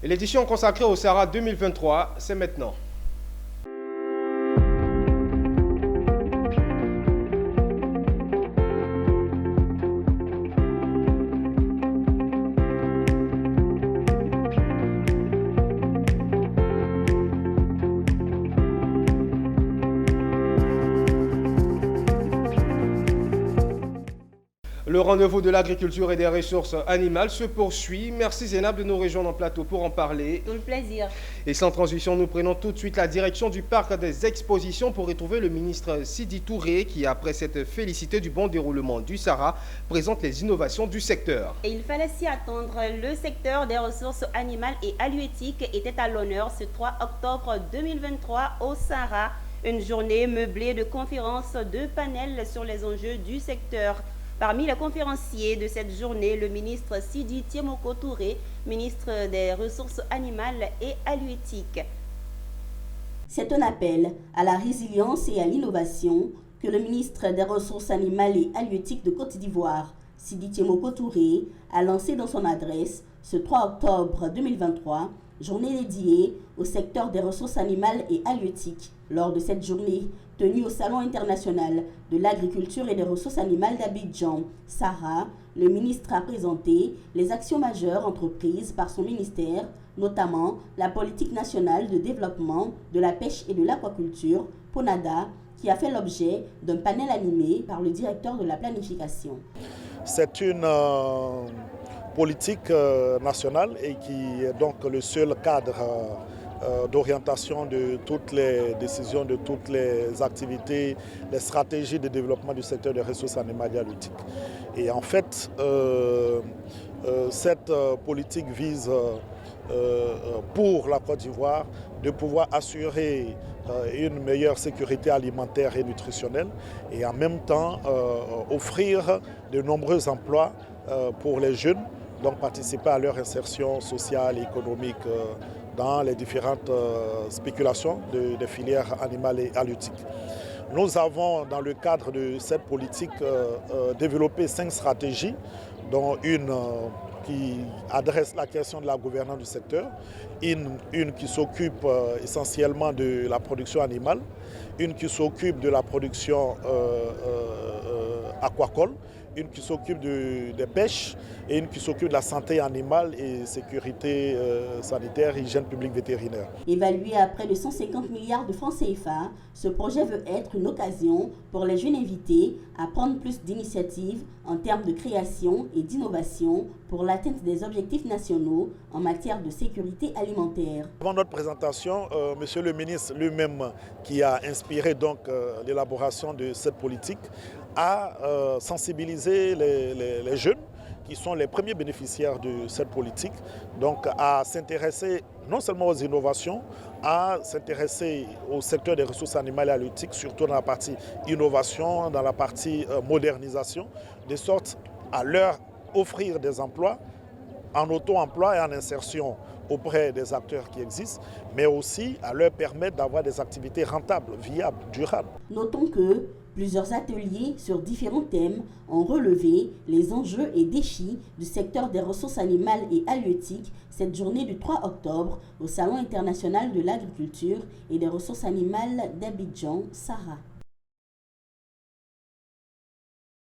Et l'édition consacrée au Sahara 2023, c'est maintenant. Le rendez-vous de l'agriculture et des ressources animales se poursuit. Merci Zénab de nous rejoindre en plateau pour en parler. Tout le plaisir. Et sans transition, nous prenons tout de suite la direction du parc des expositions pour retrouver le ministre Sidi Touré qui, après s'être félicité du bon déroulement du Sahara, présente les innovations du secteur. Et il fallait s'y attendre. Le secteur des ressources animales et halieutiques était à l'honneur ce 3 octobre 2023 au Sahara. Une journée meublée de conférences, de panels sur les enjeux du secteur. Parmi les conférenciers de cette journée, le ministre Sidi Tiemoko Touré, ministre des Ressources animales et halieutiques. C'est un appel à la résilience et à l'innovation que le ministre des Ressources animales et halieutiques de Côte d'Ivoire, Sidi Tiemoko Touré, a lancé dans son adresse ce 3 octobre 2023, journée dédiée au secteur des ressources animales et halieutiques. Lors de cette journée, tenue au Salon international de l'agriculture et des ressources animales d'Abidjan, Sahara, le ministre a présenté les actions majeures entreprises par son ministère, notamment la politique nationale de développement de la pêche et de l'aquaculture, PONADA, qui a fait l'objet d'un panel animé par le directeur de la planification. C'est une politique nationale et qui est donc le seul cadre d'orientation de toutes les décisions, de toutes les activités, les stratégies de développement du secteur des ressources animales et halieutiques. Et en fait, cette politique vise pour la Côte d'Ivoire de pouvoir assurer une meilleure sécurité alimentaire et nutritionnelle et en même temps offrir de nombreux emplois pour les jeunes, donc participer à leur insertion sociale et économique dans les différentes spéculations des filières animales et halieutiques. Nous avons, dans le cadre de cette politique, développé 5 stratégies, dont une qui adresse la question de la gouvernance du secteur, une qui s'occupe essentiellement de la production animale, une qui s'occupe de la production aquacole, une qui s'occupe des pêches et une qui s'occupe de la santé animale et sécurité sanitaire, hygiène publique vétérinaire. Évalué à près de 150 milliards de francs CFA, ce projet veut être une occasion pour les jeunes invités à prendre plus d'initiatives en termes de création et d'innovation pour l'atteinte des objectifs nationaux en matière de sécurité alimentaire. Avant notre présentation, Monsieur le ministre lui-même, qui a inspiré donc l'élaboration de cette politique, a sensibilisé les jeunes qui sont les premiers bénéficiaires de cette politique, donc à s'intéresser non seulement aux innovations, à s'intéresser au secteur des ressources animales et halieutiques, surtout dans la partie innovation, dans la partie modernisation, de sorte à leur offrir des emplois en auto-emploi et en insertion auprès des acteurs qui existent, mais aussi à leur permettre d'avoir des activités rentables, viables, durables. Notons que plusieurs ateliers sur différents thèmes ont relevé les enjeux et défis du secteur des ressources animales et halieutiques cette journée du 3 octobre au Salon international de l'agriculture et des ressources animales d'Abidjan, Sahara.